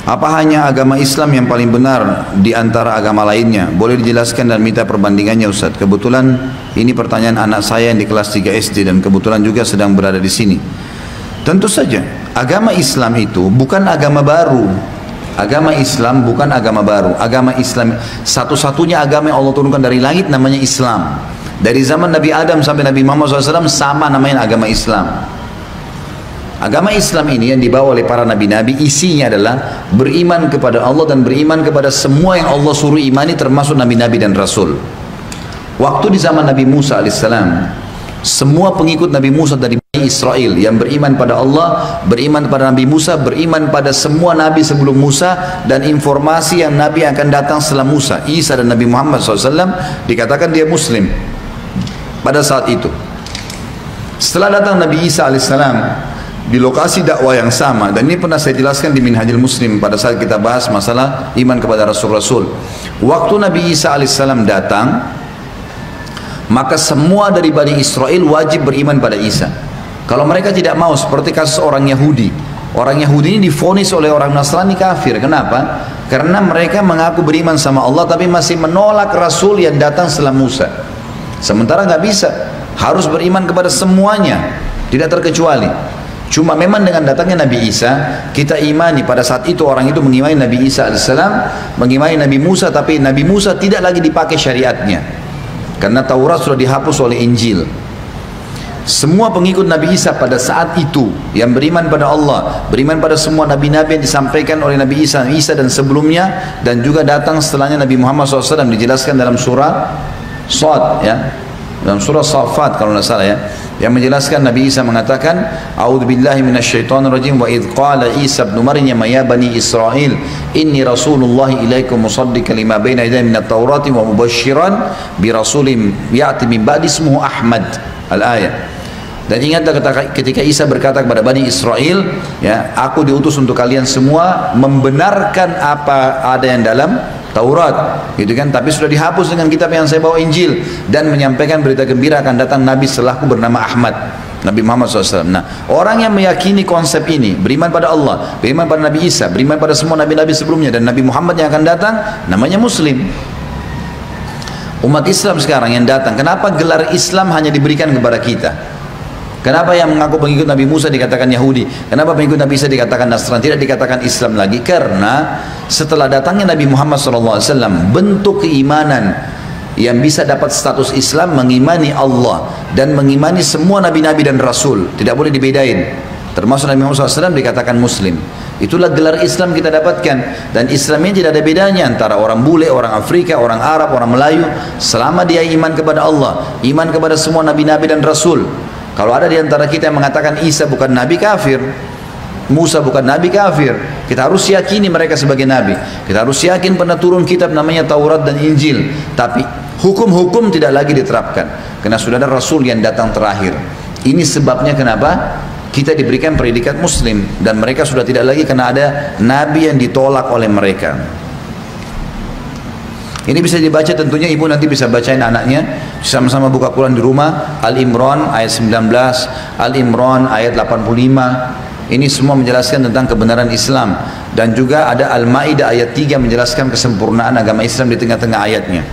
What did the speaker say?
Apa hanya agama Islam yang paling benar di antara agama lainnya? Boleh dijelaskan dan minta perbandingannya Ustaz. Kebetulan ini pertanyaan anak saya yang di kelas 3 SD dan kebetulan juga sedang berada di sini. Tentu saja, agama Islam itu bukan agama baru. Agama Islam bukan agama baru. Agama Islam satu-satunya agama yang Allah turunkan dari langit namanya Islam. Dari zaman Nabi Adam sampai Nabi Muhammad SAW sama namanya agama Islam. Agama Islam ini yang dibawa oleh para nabi-nabi isinya adalah beriman kepada Allah dan beriman kepada semua yang Allah suruh imani termasuk nabi-nabi dan rasul. Waktu di zaman Nabi Musa alaihissalam, semua pengikut Nabi Musa dari Bani Israel yang beriman pada Allah, beriman pada Nabi Musa, beriman pada semua nabi sebelum Musa dan informasi yang nabi akan datang setelah Musa, Isa dan Nabi Muhammad SAW dikatakan dia Muslim pada saat itu. Setelah datang Nabi Isa alaihissalam di lokasi dakwah yang sama, dan ini pernah saya jelaskan di Minhajul Muslim pada saat kita bahas masalah iman kepada Rasul-Rasul. Waktu Nabi Isa alaihissalam datang, maka semua dari Bani Israel wajib beriman pada Isa. Kalau mereka tidak mau, seperti kasus orang Yahudi. Orang Yahudi ini divonis oleh orang Nasrani kafir. Kenapa? Karena mereka mengaku beriman sama Allah tapi masih menolak Rasul yang datang setelah Musa. Sementara nggak bisa, harus beriman kepada semuanya, tidak terkecuali. Cuma memang dengan datangnya Nabi Isa, kita imani pada saat itu orang itu mengimani Nabi Isa alaihissalam, mengimani Nabi Musa, tapi Nabi Musa tidak lagi dipakai syariatnya. Karena Taurat sudah dihapus oleh Injil. Semua pengikut Nabi Isa pada saat itu yang beriman pada Allah, beriman pada semua nabi-nabi yang disampaikan oleh Nabi Isa dan sebelumnya, dan juga datang setelahnya Nabi Muhammad SAW, dijelaskan dalam surah Shad, ya, dalam surah Safat kalau tidak salah, ya, yang menjelaskan Nabi Isa mengatakan, A'udzubillahi minasyaitonirrajim, wa idh qala Isa ibn Maryam ya bani Israil inni rasulullah ilaikum musaddiqan lima baina yadayya minat taurati wa mubasysyiran bi rasulin ya'ti min ba'di ismuhu Ahmad, al-ayat. Dan ingatlah ketika Isa berkata kepada Bani Israel, ya, aku diutus untuk kalian semua membenarkan apa ada yang dalam Taurat, gitu kan? Tapi sudah dihapus dengan kitab yang saya bawa, Injil, dan menyampaikan berita gembira akan datang Nabi setelahku bernama Ahmad, Nabi Muhammad SAW. Nah, orang yang meyakini konsep ini, beriman pada Allah, beriman pada Nabi Isa, beriman pada semua nabi-nabi sebelumnya dan Nabi Muhammad yang akan datang, namanya Muslim. Umat Islam sekarang yang datang, kenapa gelar Islam hanya diberikan kepada kita? Kenapa yang mengaku pengikut Nabi Musa dikatakan Yahudi? Kenapa pengikut Nabi Isa dikatakan Nasrani, tidak dikatakan Islam lagi? Karena setelah datangnya Nabi Muhammad SAW, bentuk keimanan yang bisa dapat status Islam mengimani Allah dan mengimani semua nabi-nabi dan rasul, tidak boleh dibedain. Termasuk Nabi Muhammad SAW dikatakan Muslim. Itulah gelar Islam kita dapatkan, dan Islam ini tidak ada bedanya antara orang bule, orang Afrika, orang Arab, orang Melayu, selama dia iman kepada Allah, iman kepada semua nabi-nabi dan rasul. Kalau ada di antara kita yang mengatakan Isa bukan nabi, kafir. Musa bukan nabi, kafir. Kita harus yakini mereka sebagai nabi. Kita harus yakin pernah turun kitab namanya Taurat dan Injil. Tapi hukum-hukum tidak lagi diterapkan. Karena sudah ada Rasul yang datang terakhir. Ini sebabnya kenapa kita diberikan predikat Muslim. Dan mereka sudah tidak lagi karena ada nabi yang ditolak oleh mereka. Ini bisa dibaca, tentunya ibu nanti bisa bacain anaknya, sama-sama buka Quran di rumah. Al-Imran ayat 19, Al-Imran ayat 85. Ini semua menjelaskan tentang kebenaran Islam. Dan juga ada Al-Ma'idah ayat 3 menjelaskan kesempurnaan agama Islam di tengah-tengah ayatnya.